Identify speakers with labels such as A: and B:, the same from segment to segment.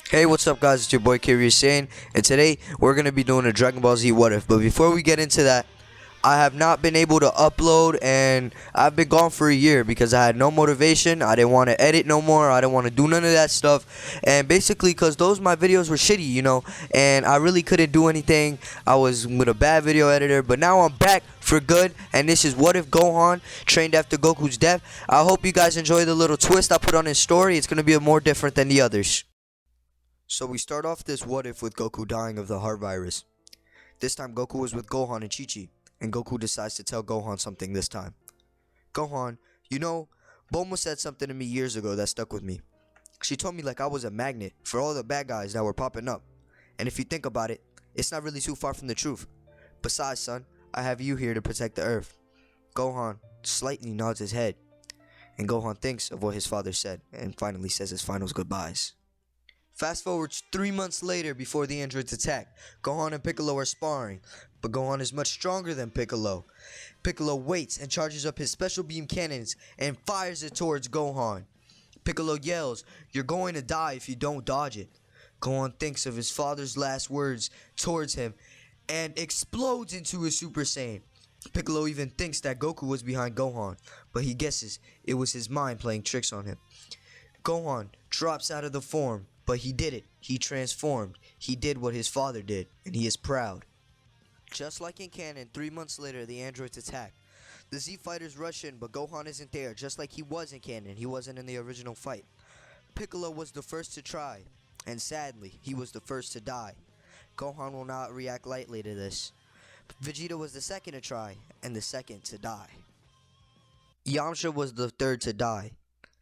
A: Hey, what's up, guys? It's your boy Sane, and today we're gonna be doing a Dragon Ball Z What If. But before we get into that, I have not been able to upload, and I've been gone for a year because I had no motivation. I didn't want to edit no more. I didn't want to do none of that stuff, and basically because those my videos were shitty, and I really couldn't do anything. I was with a bad video editor, but now I'm back for good, and this is What If Gohan trained after Goku's death. I hope you guys enjoy the little twist I put on his story. It's gonna be more different than the others. So we start off this what if with Goku dying of the heart virus. This time Goku is with Gohan and Chi-Chi, and Goku decides to tell Gohan something this time. Gohan, Bulma said something to me years ago that stuck with me. She told me like I was a magnet for all the bad guys that were popping up. And if you think about it, it's not really too far from the truth. Besides, son, I have you here to protect the Earth. Gohan slightly nods his head, and Gohan thinks of what his father said and finally says his final goodbyes. Fast forward 3 months later before the androids attack. Gohan and Piccolo are sparring, but Gohan is much stronger than Piccolo. Piccolo waits and charges up his special beam cannons and fires it towards Gohan. Piccolo yells, "You're going to die if you don't dodge it." Gohan thinks of his father's last words towards him and explodes into a Super Saiyan. Piccolo even thinks that Goku was behind Gohan, but he guesses it was his mind playing tricks on him. Gohan drops out of the form, but he did it. He transformed. He did what his father did, and he is proud. Just like in canon, 3 months later, the androids attack. The Z fighters rush in, but Gohan isn't there, just like he was in canon. He wasn't in the original fight. Piccolo was the first to try, and sadly, he was the first to die. Gohan will not react lightly to this. Vegeta was the second to try, and the second to die. Yamcha was the third to die.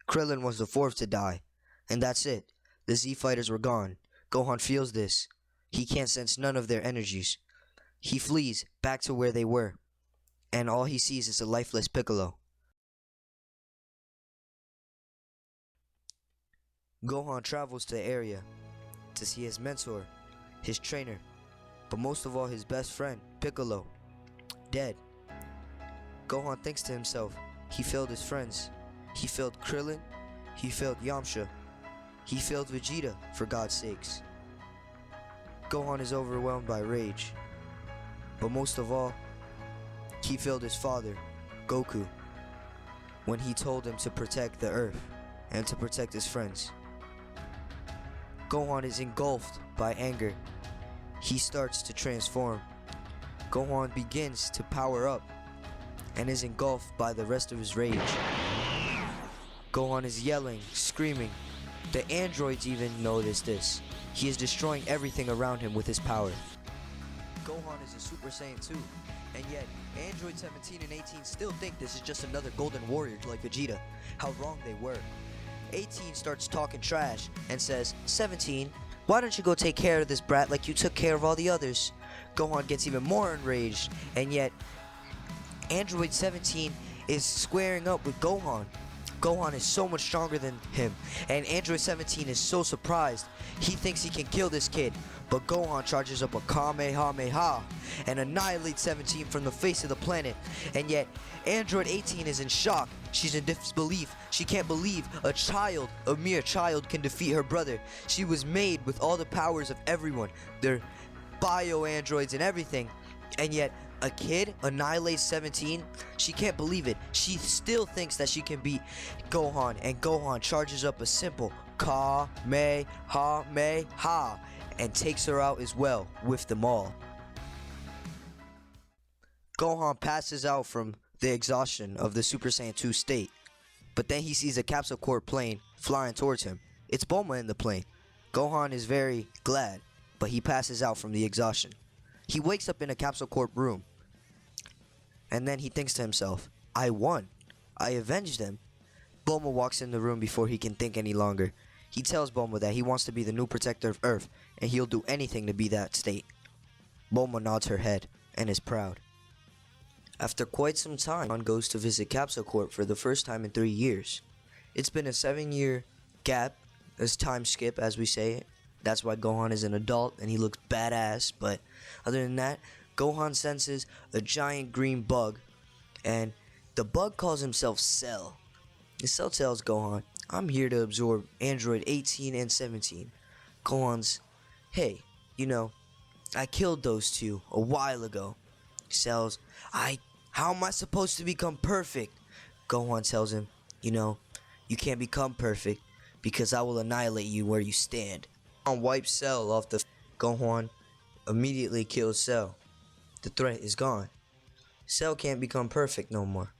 A: Krillin was the fourth to die, and that's it. The Z fighters were gone. Gohan feels this. He can't sense none of their energies. He flees back to where they were, and all he sees is a lifeless Piccolo. Gohan travels to the area to see his mentor, his trainer, but most of all his best friend, Piccolo, dead. Gohan thinks to himself, he failed his friends. He failed Krillin, he failed Yamcha, he failed Vegeta, for God's sakes. Gohan is overwhelmed by rage. But most of all, he failed his father, Goku, when he told him to protect the Earth and to protect his friends. Gohan is engulfed by anger. He starts to transform. Gohan begins to power up and is engulfed by the rest of his rage. Gohan is yelling, screaming. The androids even notice this. He is destroying everything around him with his power. Gohan is a Super Saiyan 2, and yet Android 17 and 18 still think this is just another Golden Warrior like Vegeta. How wrong they were. 18 starts talking trash and says, 17, why don't you go take care of this brat like you took care of all the others? Gohan gets even more enraged, and yet Android 17 is squaring up with Gohan. Gohan is so much stronger than him, and Android 17 is so surprised. He thinks he can kill this kid, but Gohan charges up a Kamehameha and annihilates 17 from the face of the planet. And yet, Android 18 is in shock. She's in disbelief. She can't believe a mere child, can defeat her brother. She was made with all the powers of everyone, their bio-androids and everything, and yet a kid annihilates 17. She can't believe it. She still thinks that she can beat Gohan, and Gohan charges up a simple Kamehameha and takes her out as well with them all. Gohan passes out from the exhaustion of the Super Saiyan 2 state, but then he sees a Capsule Corp plane flying towards him. It's Bulma in the plane. Gohan is very glad, but he passes out from the exhaustion. He wakes up in a Capsule Corp room, and then he thinks to himself, I won. I avenged them. Bulma walks in the room before he can think any longer. He tells Bulma that he wants to be the new protector of Earth, and he'll do anything to be that state. Bulma nods her head and is proud. After quite some time, Gohan goes to visit Capsule Corp for the first time in 3 years. It's been a 7-year gap, as time skip as we say it. That's why Gohan is an adult and he looks badass, but other than that, Gohan senses a giant green bug, and the bug calls himself Cell. The Cell tells Gohan, I'm here to absorb Android 18 and 17. Gohan's, hey, you know, I killed those two a while ago. Cell's, how am I supposed to become perfect? Gohan tells him, you know, you can't become perfect because I will annihilate you where you stand. Gohan wipes Cell off the Gohan immediately kills Cell. The threat is gone. Cell can't become perfect no more.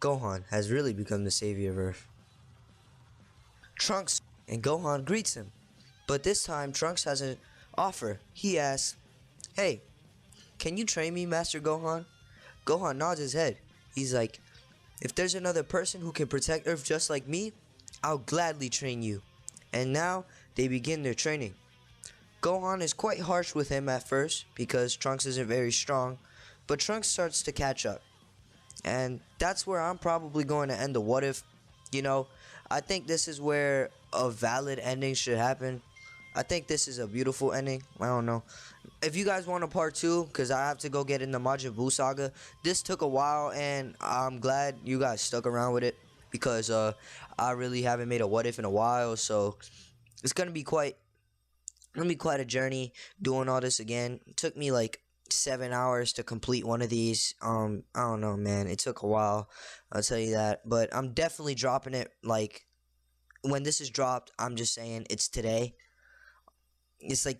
A: Gohan has really become the savior of Earth. Trunks and Gohan greets him, but this time Trunks has an offer. He asks, hey, can you train me, Master Gohan? Gohan nods his head. He's like, if there's another person who can protect Earth just like me, I'll gladly train you. And now they begin their training. Gohan is quite harsh with him at first because Trunks isn't very strong, but Trunks starts to catch up. And that's where I'm probably going to end the what if. You know, I think this is where a valid ending should happen. I think this is a beautiful ending. I don't know. If you guys want a part 2, because I have to go get in the Majin Buu saga. This took a while, and I'm glad you guys stuck around with it, because I really haven't made a what if in a while. So it's gonna be quite a journey doing all this again. It took me like 7 hours to complete one of these. I don't know, man. It took a while, I'll tell you that. But I'm definitely dropping it. Like, when this is dropped, I'm just saying it's today. It's like